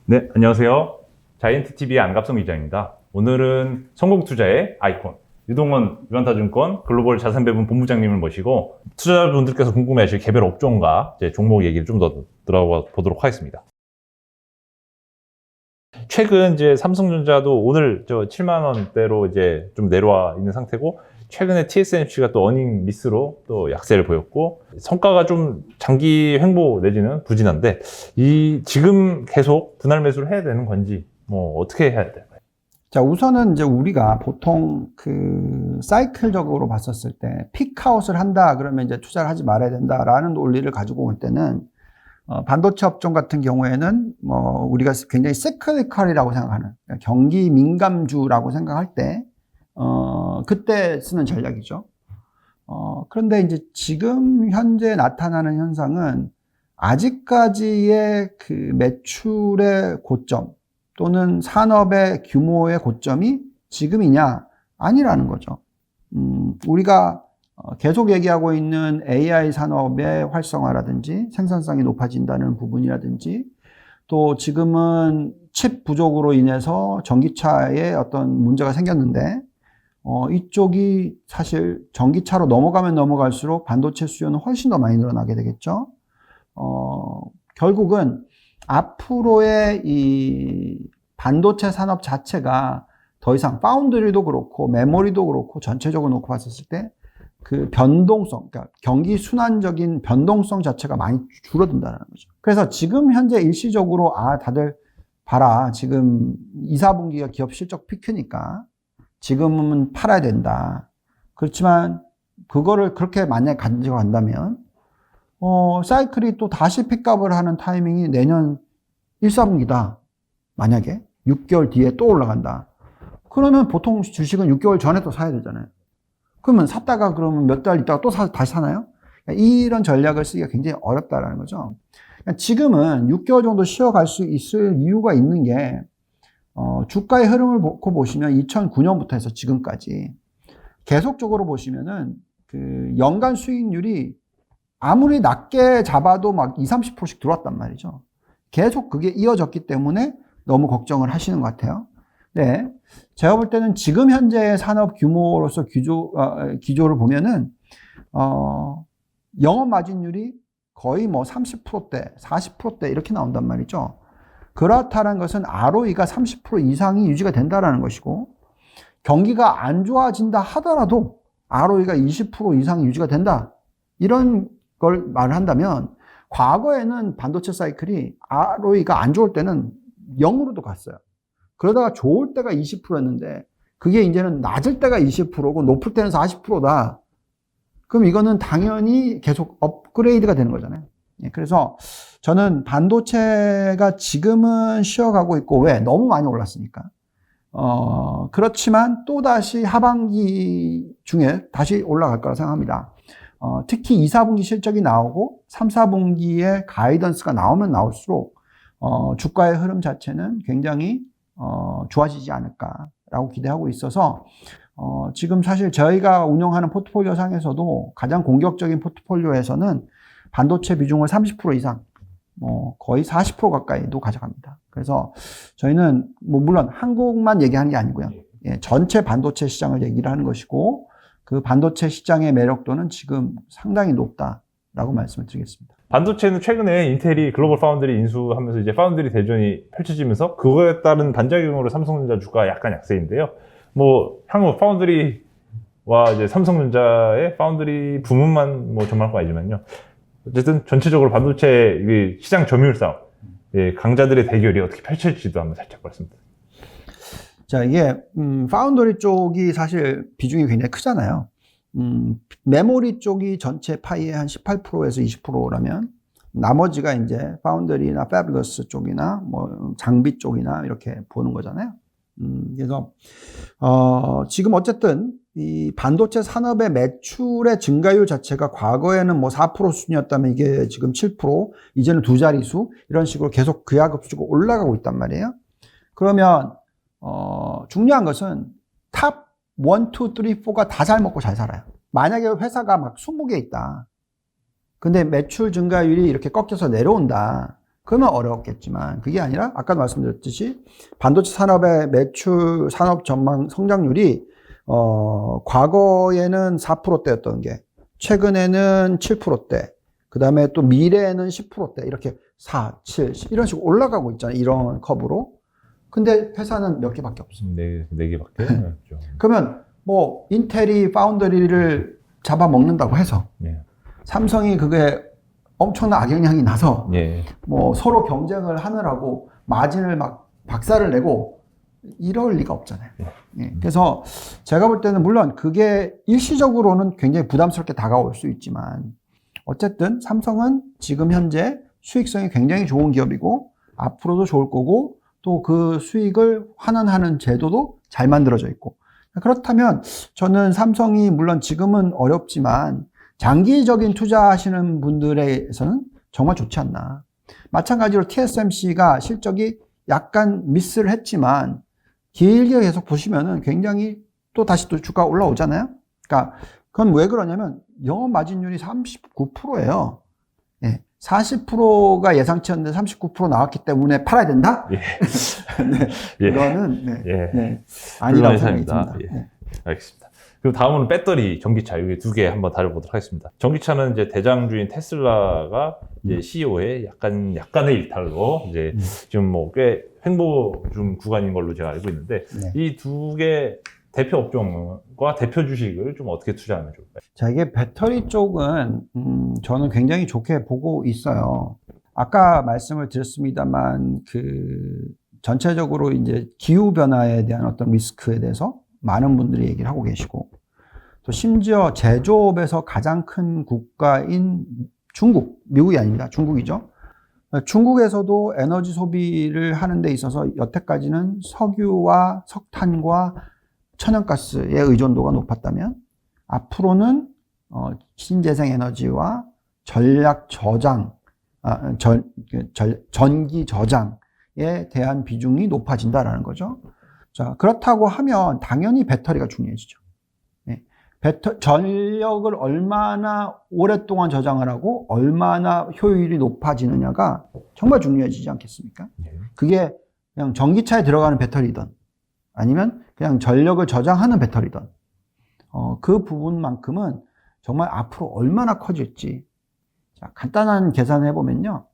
네, 안녕하세요. 자이언트TV의 안갑성 기자입니다. 오늘은 성공투자의 아이콘, 유동원 유한타증권 글로벌 자산배분 본부장님을 모시고 투자자분들께서 궁금해하실 개별 업종과 이제 종목 얘기를 좀 더 들어가 보도록 하겠습니다. 최근 이제 삼성전자도 오늘 7만 원대로 이제 좀 내려와 있는 상태고, 최근에 TSMC가 또 어닝 미스로 또 약세를 보였고, 성과가 좀 장기 횡보 내지는 부진한데, 지금 계속 분할 매수를 해야 되는 건지, 뭐 어떻게 해야 될까요? 자, 우선은 이제 우리가 보통 그 사이클적으로 봤었을 때 픽아웃을 한다 그러면 이제 투자를 하지 말아야 된다라는 논리를 가지고 올 때는 반도체 업종 같은 경우에는 뭐 우리가 굉장히 세크리컬이라고 생각하는, 그러니까 경기 민감주라고 생각할 때 그때 쓰는 전략이죠. 그런데 이제 지금 현재 나타나는 현상은 아직까지의 그 매출의 고점 또는 산업의 규모의 고점이 지금이냐? 아니라는 거죠. 우리가 계속 얘기하고 있는 AI 산업의 활성화라든지 생산성이 높아진다는 부분이라든지, 또 지금은 칩 부족으로 인해서 전기차에 어떤 문제가 생겼는데, 이쪽이 사실 전기차로 넘어가면 넘어갈수록 반도체 수요는 훨씬 더 많이 늘어나게 되겠죠. 결국은 앞으로의 이 반도체 산업 자체가 더 이상 파운드리도 그렇고 메모리도 그렇고 전체적으로 놓고 봤을 때 그 변동성, 그러니까 경기 순환적인 변동성 자체가 많이 줄어든다는 거죠. 그래서 지금 현재 일시적으로 다들 봐라, 지금 2, 4분기가 기업 실적 피크니까 지금은 팔아야 된다. 그렇지만 그거를 그렇게 만약에 가지고 간다면 사이클이 또 다시 픽업을 하는 타이밍이 내년 1, 4분기다. 만약에 6개월 뒤에 또 올라간다. 그러면 보통 주식은 6개월 전에 또 사야 되잖아요. 그러면 샀다가 그러면 몇 달 있다가 또 다시 사나요? 이런 전략을 쓰기가 굉장히 어렵다라는 거죠. 지금은 6개월 정도 쉬어갈 수 있을 이유가 있는 게, 주가의 흐름을 놓고 보시면 2009년부터 해서 지금까지 계속적으로 보시면은 그 연간 수익률이 아무리 낮게 잡아도 막 20, 30%씩 들어왔단 말이죠. 계속 그게 이어졌기 때문에 너무 걱정을 하시는 것 같아요. 네. 제가 볼 때는 지금 현재의 산업 규모로서 기조를 보면은, 영업 마진율이 거의 뭐 30%대, 40%대 이렇게 나온단 말이죠. 그렇다는 것은 ROE가 30% 이상이 유지가 된다라는 것이고, 경기가 안 좋아진다 하더라도 ROE가 20% 이상이 유지가 된다. 이런 걸 말을 한다면, 과거에는 반도체 사이클이 ROE가 안 좋을 때는 0으로도 갔어요. 그러다가 좋을 때가 20%였는데, 그게 이제는 낮을 때가 20%고 높을 때는 40%다. 그럼 이거는 당연히 계속 업그레이드가 되는 거잖아요. 그래서 저는 반도체가 지금은 쉬어가고 있고, 왜? 너무 많이 올랐으니까. 그렇지만 또다시 하반기 중에 다시 올라갈 거라 생각합니다. 특히 2, 4분기 실적이 나오고 3, 4분기에 가이던스가 나오면 나올수록 주가의 흐름 자체는 굉장히 좋아지지 않을까라고 기대하고 있어서, 지금 사실 저희가 운영하는 포트폴리오 상에서도 가장 공격적인 포트폴리오에서는 반도체 비중을 30% 이상, 거의 40% 가까이도 가져갑니다. 그래서 저희는 뭐 물론 한국만 얘기하는 게 아니고요. 전체 반도체 시장을 얘기를 하는 것이고, 그 반도체 시장의 매력도는 지금 상당히 높다라고 말씀을 드리겠습니다. 반도체는 최근에 인텔이 글로벌 파운드리 인수하면서 이제 파운드리 대전이 펼쳐지면서 그거에 따른 반작용으로 삼성전자 주가가 약간 약세인데요. 뭐 향후 파운드리와 이제 삼성전자의 파운드리 부문만 뭐 전망할 거 아니지만요. 어쨌든 전체적으로 반도체 시장 점유율 싸움, 강자들의 대결이 어떻게 펼쳐질지도 한번 살짝 말씀드립니다. 자, 이게 파운더리 쪽이 사실 비중이 굉장히 크잖아요. 메모리 쪽이 전체 파이의 한 18%에서 20%라면 나머지가 이제 파운더리나 패블러스 쪽이나 뭐 장비 쪽이나 이렇게 보는 거잖아요. 그래서 지금 어쨌든 이 반도체 산업의 매출의 증가율 자체가 과거에는 뭐 4% 수준이었다면 이게 지금 7%, 이제는 두 자릿수 이런 식으로 계속 기하급수적으로 올라가고 있단 말이에요. 그러면 중요한 것은 탑 1, 2, 3, 4가 다 잘 먹고 잘 살아요. 만약에 회사가 막 20개 있다. 근데 매출 증가율이 이렇게 꺾여서 내려온다. 그러면 어려웠겠지만 그게 아니라 아까도 말씀드렸듯이 반도체 산업의 매출 산업 전망 성장률이 과거에는 4%대였던 게 최근에는 7%대, 그 다음에 또 미래에는 10%대 이렇게 4, 7, 10 이런 식으로 올라가고 있잖아요. 이런 컵으로. 근데 회사는 몇 개밖에 없어요. 네 개밖에 없죠. 그러면 뭐 인텔이 파운드리를 잡아먹는다고 해서 예. 삼성이 그게 엄청난 악영향이 나서 예. 뭐 서로 경쟁을 하느라고 마진을 막 박살을 내고 이럴 리가 없잖아요. 예. 그래서 제가 볼 때는 물론 그게 일시적으로는 굉장히 부담스럽게 다가올 수 있지만 어쨌든 삼성은 지금 현재 수익성이 굉장히 좋은 기업이고 앞으로도 좋을 거고 또 그 수익을 환원하는 제도도 잘 만들어져 있고 그렇다면 저는 삼성이 물론 지금은 어렵지만 장기적인 투자하시는 분들에게서는 정말 좋지 않나. 마찬가지로 TSMC가 실적이 약간 미스를 했지만 길게 계속 보시면은 굉장히 또 다시 또 주가가 올라오잖아요. 그러니까 그건 왜 그러냐면 영업 마진율이 39%예요. 예. 40%가 예상치 않는데 39% 나왔기 때문에 팔아야 된다? 예. 네. 예. 이거는 네. 예. 네. 아니라고 생각이 불가능합니다. 듭니다. 예. 네. 알겠습니다. 그리고 다음은 배터리, 전기차 여기 두 개 한번 다뤄보도록 하겠습니다. 전기차는 이제 대장주인 테슬라가 이제 CEO의 약간의 일탈로 이제 지금 뭐 꽤 횡보 중 구간인 걸로 제가 알고 있는데 네. 이 두 개 대표 업종과 대표 주식을 좀 어떻게 투자하면 좋을까요? 자, 이게 배터리 쪽은 저는 굉장히 좋게 보고 있어요. 아까 말씀을 드렸습니다만 그 전체적으로 이제 기후 변화에 대한 어떤 리스크에 대해서 많은 분들이 얘기를 하고 계시고 또 심지어 제조업에서 가장 큰 국가인 중국, 미국이 아닙니다. 중국이죠. 중국에서도 에너지 소비를 하는 데 있어서 여태까지는 석유와 석탄과 천연가스의 의존도가 높았다면 앞으로는 신재생 에너지와 전략 저장, 전기 저장에 대한 비중이 높아진다라는 거죠. 자, 그렇다고 하면 당연히 배터리가 중요해지죠. 네. 전력을 얼마나 오랫동안 저장을 하고 얼마나 효율이 높아지느냐가 정말 중요해지지 않겠습니까? 그게 그냥 전기차에 들어가는 배터리든 아니면 그냥 전력을 저장하는 배터리든 그 부분만큼은 정말 앞으로 얼마나 커질지. 자, 간단한 계산을 해보면요.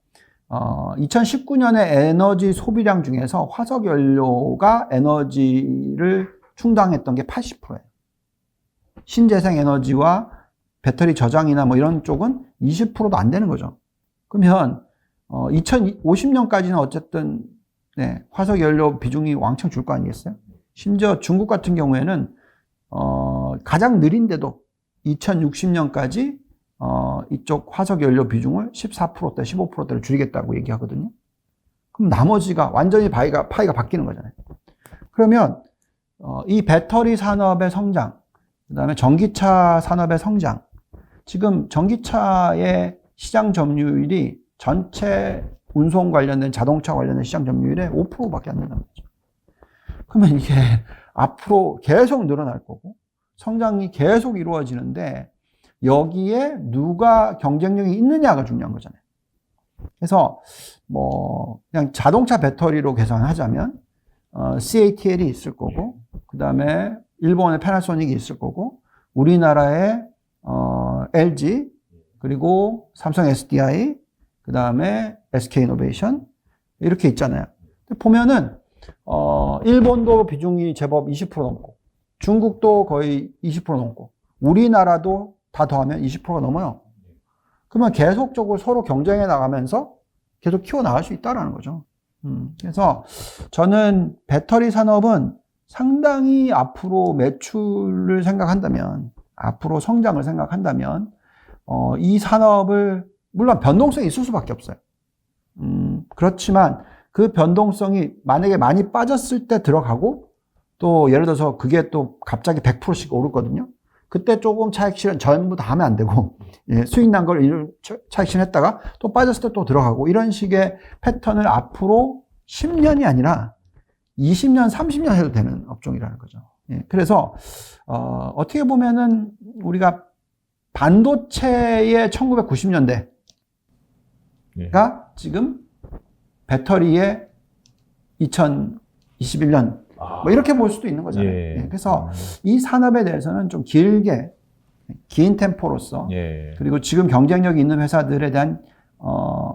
2019년에 에너지 소비량 중에서 화석연료가 에너지를 충당했던 게 80%예요. 신재생 에너지와 배터리 저장이나 뭐 이런 쪽은 20%도 안 되는 거죠. 그러면 2050년까지는 어쨌든 네, 화석연료 비중이 왕창 줄 거 아니겠어요? 심지어 중국 같은 경우에는 가장 느린데도 2060년까지 이쪽 화석연료 비중을 14%대, 15%대로 줄이겠다고 얘기하거든요. 그럼 나머지가 완전히 파이가 바뀌는 거잖아요. 그러면 이 배터리 산업의 성장, 그 다음에 전기차 산업의 성장, 지금 전기차의 시장 점유율이 전체 운송 관련된 자동차 관련된 시장 점유율의 5%밖에 안 된다는 거죠. 그러면 이게 앞으로 계속 늘어날 거고 성장이 계속 이루어지는데 여기에 누가 경쟁력이 있느냐가 중요한 거잖아요. 그래서 뭐 그냥 자동차 배터리로 계산하자면 CATL이 있을 거고 그 다음에 일본의 패나소닉이 있을 거고 우리나라의 LG 그리고 삼성 SDI 그 다음에 SK이노베이션 이렇게 있잖아요. 보면은 일본도 비중이 제법 20% 넘고 중국도 거의 20% 넘고 우리나라도 다 더하면 20%가 넘어요. 그러면 계속적으로 서로 경쟁해 나가면서 계속 키워나갈 수 있다는 거죠. 그래서 저는 배터리 산업은 상당히 앞으로 매출을 생각한다면 앞으로 성장을 생각한다면 이 산업을 물론 변동성이 있을 수밖에 없어요. 그렇지만 그 변동성이 만약에 많이 빠졌을 때 들어가고 또 예를 들어서 그게 또 갑자기 100%씩 오르거든요. 그때 조금 차익 실현 전부 다 하면 안 되고 수익 난 걸 차익 실현했다가 또 빠졌을 때 또 들어가고 이런 식의 패턴을 앞으로 10년이 아니라 20년, 30년 해도 되는 업종이라는 거죠. 그래서 어떻게 보면은 우리가 반도체의 1990년대가 지금 배터리의 2021년 뭐 이렇게 볼 수도 있는 거잖아요. 예. 예, 그래서 이 산업에 대해서는 좀 길게 긴 템포로서 예. 그리고 지금 경쟁력이 있는 회사들에 대한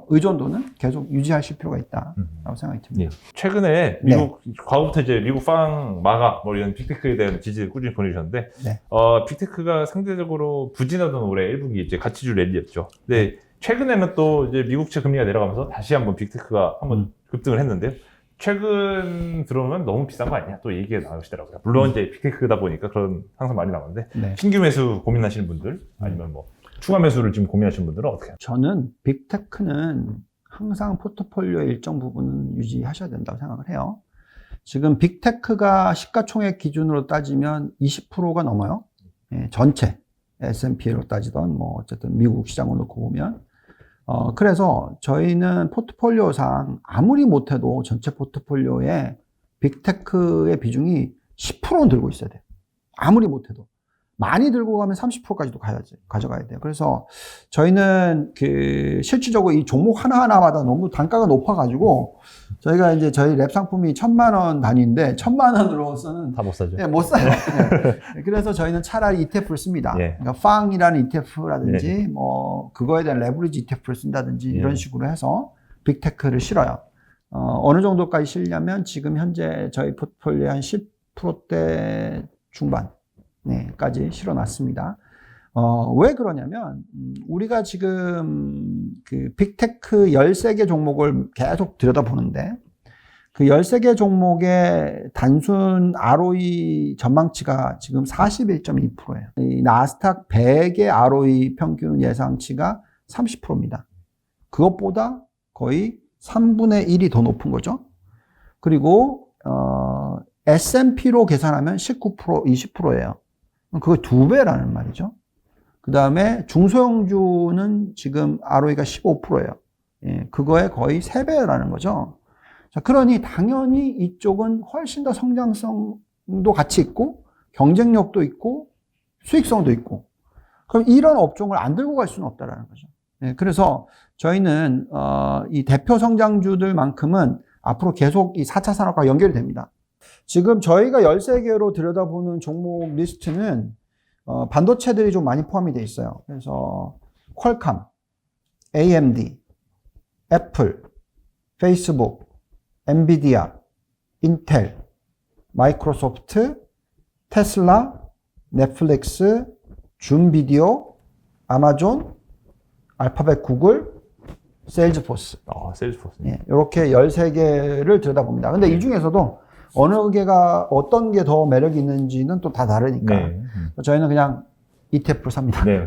의존도는 계속 유지하실 필요가 있다라고 생각이 듭니다. 예. 최근에 미국 과거부터 이제 미국 빵 마가 뭐 이런 빅테크에 대한 지지를 꾸준히 보내주셨는데 네. 빅테크가 상대적으로 부진하던 올해 1분기 이제 가치주 랠리였죠. 근데 최근에는 또 이제 미국채 금리가 내려가면서 다시 한번 빅테크가 한번 급등을 했는데요. 최근 들어오면 너무 비싼 거 아니냐 또 얘기가 나오시더라고요. 물론 이제 빅테크다 보니까 그런 항상 많이 나오는데 네. 신규 매수 고민하시는 분들 아니면 뭐 추가 매수를 지금 고민하시는 분들은 어떻게 하세요? 저는 빅테크는 항상 포트폴리오의 일정 부분은 유지하셔야 된다고 생각을 해요. 지금 빅테크가 시가총액 기준으로 따지면 20%가 넘어요. 예, 전체 S&P로 따지던 뭐 어쨌든 미국 시장을 놓고 보면 그래서 저희는 포트폴리오상 아무리 못해도 전체 포트폴리오에 빅테크의 비중이 10%는 들고 있어야 돼요. 아무리 못해도. 많이 들고 가면 30%까지도 가져가야 돼요. 그래서 저희는 실질적으로 이 종목 하나하나마다 너무 단가가 높아가지고 저희가 이제 저희 랩 상품이 1,000만 원 단위인데 1,000만 원으로서는 다 못 사죠. 네, 못 사요. 네. 그래서 저희는 차라리 ETF를 씁니다. 예. 그러니까 FANG이라는 ETF라든지 뭐 그거에 대한 레버리지 ETF를 쓴다든지 이런 식으로 해서 빅테크를 실어요. 어느 정도까지 실냐면 지금 현재 저희 포트폴리오의 한 10%대 중반 까지 실어놨습니다. 왜 그러냐면, 우리가 지금 그 빅테크 13개 종목을 계속 들여다보는데, 그 13개 종목의 단순 ROE 전망치가 지금 41.2%예요. 이 나스닥 100의 ROE 평균 예상치가 30%입니다. 그것보다 거의 3분의 1이 더 높은 거죠. 그리고, S&P로 계산하면 19%, 20%예요. 그거 2배라는 말이죠. 그 다음에 중소형주는 지금 ROE가 15%예요. 예, 그거에 거의 3배라는 거죠. 자, 그러니 당연히 이쪽은 훨씬 더 성장성도 같이 있고, 경쟁력도 있고, 수익성도 있고. 그럼 이런 업종을 안 들고 갈 수는 없다라는 거죠. 예, 그래서 저희는, 이 대표 성장주들만큼은 앞으로 계속 이 4차 산업과 연결이 됩니다. 지금 저희가 13개로 들여다보는 종목 리스트는 반도체들이 좀 많이 포함이 되어 있어요. 그래서 퀄컴, AMD, 애플, 페이스북, 엔비디아, 인텔, 마이크로소프트, 테슬라, 넷플릭스, 줌비디오, 아마존, 알파벳 구글, 세일즈포스. 세일즈포스. 예, 이렇게 13개를 들여다봅니다. 근데 이 중에서도 어느 개가 어떤 게 더 매력이 있는지는 또 다 다르니까 저희는 그냥 ETF를 삽니다. 네.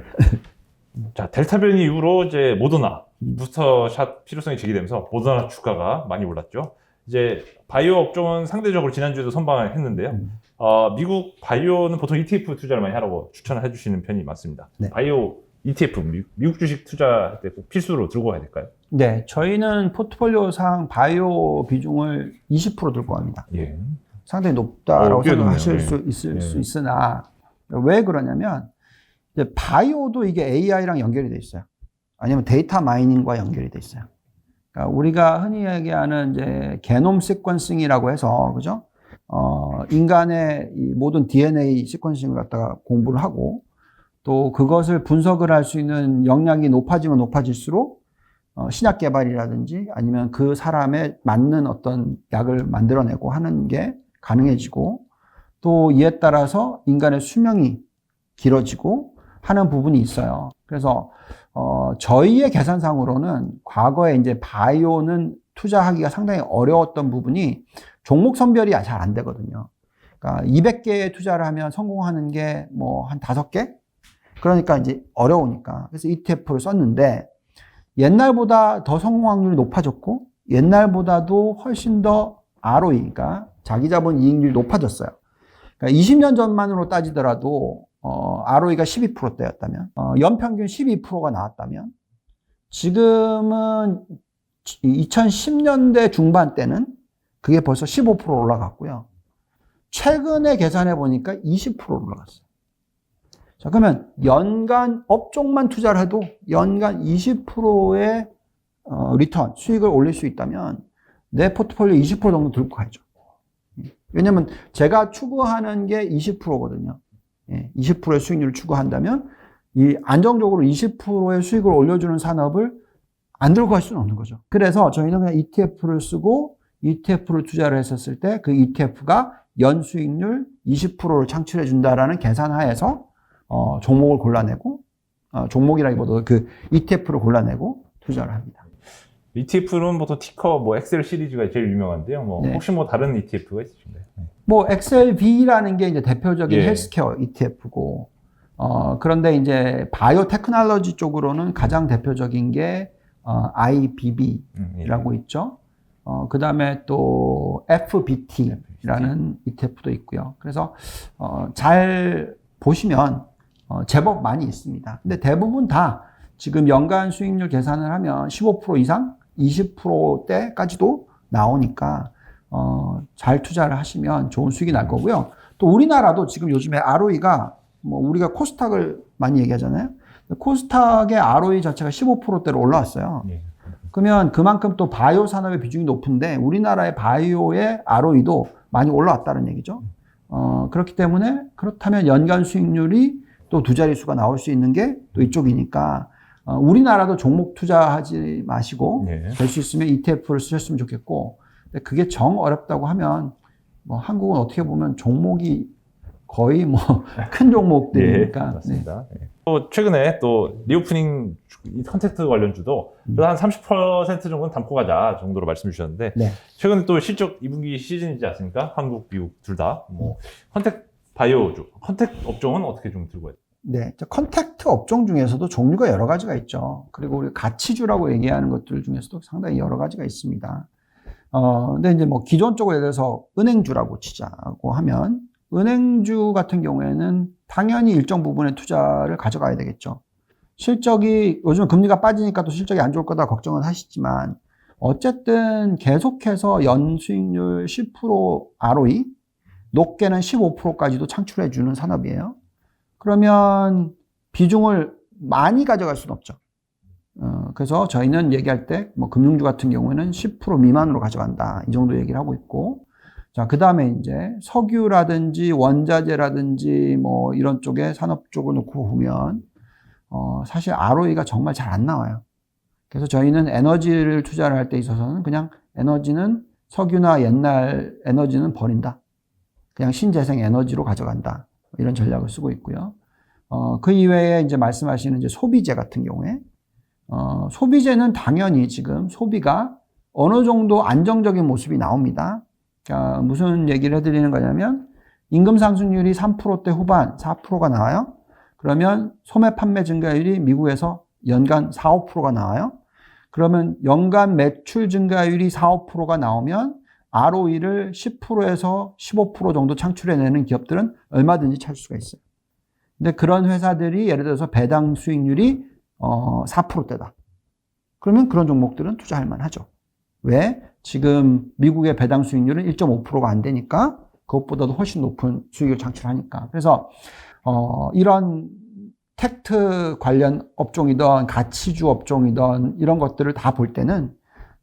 자, 델타 변이 이후로 이제 모더나 부스터샷 필요성이 제기되면서 모더나 주가가 많이 올랐죠. 이제 바이오 업종은 상대적으로 지난주에도 선방을 했는데요. 미국 바이오는 보통 ETF 투자를 많이 하라고 추천을 해주시는 편이 많습니다. 네. 바이오 ETF, 미국 주식 투자할 때 꼭 필수로 들고 가야 될까요? 네, 저희는 포트폴리오상 바이오 비중을 20% 들고 갑니다. 예. 상당히 높다라고 생각하실 높네요. 수 있으나 왜 그러냐면 이제 바이오도 이게 AI랑 연결이 돼 있어요. 아니면 데이터 마이닝과 연결이 돼 있어요. 그러니까 우리가 흔히 얘기하는 이제 게놈 시퀀싱이라고 해서 그죠? 인간의 이 모든 DNA 시퀀싱을 갖다가 공부를 하고 또 그것을 분석을 할 수 있는 역량이 높아지면 높아질수록 신약 개발이라든지 아니면 그 사람에 맞는 어떤 약을 만들어내고 하는 게 가능해지고 또 이에 따라서 인간의 수명이 길어지고 하는 부분이 있어요. 그래서 저희의 계산상으로는 과거에 이제 바이오는 투자하기가 상당히 어려웠던 부분이 종목 선별이 잘 안 되거든요. 그러니까 200개의 투자를 하면 성공하는 게 뭐 한 5개? 그러니까 이제 어려우니까. 그래서 ETF를 썼는데 옛날보다 더 성공 확률이 높아졌고 옛날보다도 훨씬 더 ROE가 자기 자본 이익률이 높아졌어요. 그러니까 20년 전만으로 따지더라도 ROE가 12%대였다면 연평균 12%가 나왔다면 지금은 2010년대 중반 때는 그게 벌써 15% 올라갔고요. 최근에 계산해 보니까 20% 올라갔어요. 자, 그러면 연간 업종만 투자를 해도 연간 20%의 리턴, 수익을 올릴 수 있다면 내 포트폴리오 20% 정도 들고 가야죠. 왜냐면 제가 추구하는 게 20%거든요. 20%의 수익률을 추구한다면 이 안정적으로 20%의 수익을 올려주는 산업을 안 들고 갈 수는 없는 거죠. 그래서 저희는 그냥 ETF를 쓰고 ETF를 투자를 했었을 때 그 ETF가 연 수익률 20%를 창출해 준다라는 계산하에서 종목을 골라내고 종목이라기보다 그 ETF를 골라내고 투자를 합니다. ETF는 보통 티커 뭐 엑셀 시리즈가 제일 유명한데요. 뭐 네. 혹시 뭐 다른 ETF가 있으신가요? 뭐 XLV라는 게 이제 대표적인 예. 헬스케어 ETF고 그런데 이제 바이오 테크놀로지 쪽으로는 가장 대표적인 게 IBB라고 있죠. 그 다음에 또 FBT라는 ETF도 있고요. 그래서 잘 보시면 제법 많이 있습니다. 근데 대부분 다 지금 연간 수익률 계산을 하면 15% 이상, 20%대까지도 나오니까 잘 투자를 하시면 좋은 수익이 날 거고요. 또 우리나라도 지금 요즘에 ROE가 뭐 우리가 코스닥을 많이 얘기하잖아요. 코스닥의 ROE 자체가 15%대로 올라왔어요. 예. 그러면 그만큼 또 바이오 산업의 비중이 높은데 우리나라의 바이오의 ROE도 많이 올라왔다는 얘기죠. 그렇기 때문에 그렇다면 연간 수익률이 또 두 자릿수가 나올 수 있는 게 또 이쪽이니까 우리나라도 종목 투자하지 마시고 예. 될 수 있으면 ETF를 쓰셨으면 좋겠고 근데 그게 정 어렵다고 하면 뭐 한국은 어떻게 보면 종목이 거의 뭐 큰 종목들이니까. 예, 맞습니다. 네. 또 최근에 또 리오프닝 컨택트 관련주도 한 30% 정도는 담고 가자 정도로 말씀 주셨는데 네. 최근에 또 실적 2분기 시즌이지 않습니까? 한국, 미국 둘 다 뭐 컨택 바이오주, 컨택 업종은 어떻게 좀 들고 가요? 네, 컨택트 업종 중에서도 종류가 여러 가지가 있죠. 그리고 우리 가치주라고 얘기하는 것들 중에서도 상당히 여러 가지가 있습니다. 근데 이제 뭐 기존적으로 예를 들어서 은행주라고 치자고 하면 은행주 같은 경우에는 당연히 일정 부분의 투자를 가져가야 되겠죠. 실적이 요즘 금리가 빠지니까 또 실적이 안 좋을 거다 걱정은 하시지만 어쨌든 계속해서 연수익률 10% ROE, 높게는 15%까지도 창출해 주는 산업이에요. 그러면 비중을 많이 가져갈 수는 없죠. 그래서 저희는 얘기할 때 뭐 금융주 같은 경우에는 10% 미만으로 가져간다. 이 정도 얘기를 하고 있고 자, 그 다음에 이제 석유라든지 원자재라든지 뭐 이런 쪽에 산업 쪽을 놓고 보면, 사실 ROE가 정말 잘 안 나와요. 그래서 저희는 에너지를 투자를 할 때 있어서는 그냥 에너지는 석유나 옛날 에너지는 버린다. 그냥 신재생 에너지로 가져간다. 이런 전략을 쓰고 있고요. 그 이외에 이제 말씀하시는 이제 소비재 같은 경우에, 소비재는 당연히 지금 소비가 어느 정도 안정적인 모습이 나옵니다. 자, 무슨 얘기를 해드리는 거냐면 임금 상승률이 3%대 후반 4%가 나와요. 그러면 소매 판매 증가율이 미국에서 연간 4, 5%가 나와요. 그러면 연간 매출 증가율이 4, 5%가 나오면 ROE를 10%에서 15% 정도 창출해내는 기업들은 얼마든지 찾을 수가 있어요. 근데 그런 회사들이 예를 들어서 배당 수익률이 4%대다. 그러면 그런 종목들은 투자할 만하죠. 왜? 지금 미국의 배당 수익률은 1.5%가 안 되니까 그것보다도 훨씬 높은 수익을 창출하니까. 그래서 이런 텍트 관련 업종이든 가치주 업종이든 이런 것들을 다 볼 때는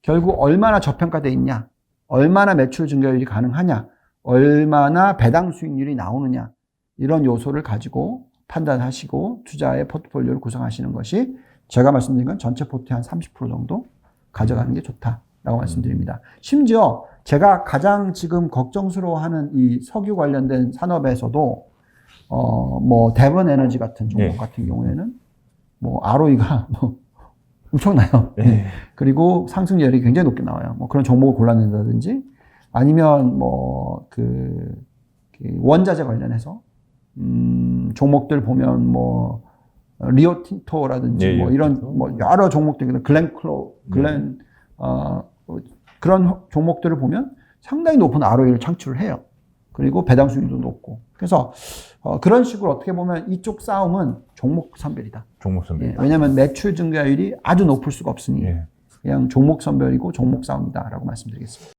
결국 얼마나 저평가되어 있냐, 얼마나 매출 증가율이 가능하냐, 얼마나 배당 수익률이 나오느냐 이런 요소를 가지고 판단하시고 투자의 포트폴리오를 구성하시는 것이 제가 말씀드린 건 전체 포트의 한 30% 정도 가져가는 게 좋다라고 말씀드립니다. 심지어 제가 가장 지금 걱정스러워하는 이 석유 관련된 산업에서도 뭐 대번 에너지 같은 종목 같은 경우에는 뭐 ROE가 뭐 엄청나요. 네. 그리고 상승률이 굉장히 높게 나와요. 뭐 그런 종목을 골라낸다든지 아니면 뭐 그 원자재 관련해서 종목들 보면 뭐 리오틴토라든지 뭐 이런 뭐 여러 종목들 그런 종목들을 보면 상당히 높은 ROE를 창출을 해요. 그리고 배당 수익률도 높고. 그래서 그런 식으로 어떻게 보면 이쪽 싸움은 종목 선별이다. 종목 선별. 예, 왜냐하면 매출 증가율이 아주 높을 수가 없으니 예. 그냥 종목 선별이고 종목 싸움이다라고 말씀드리겠습니다.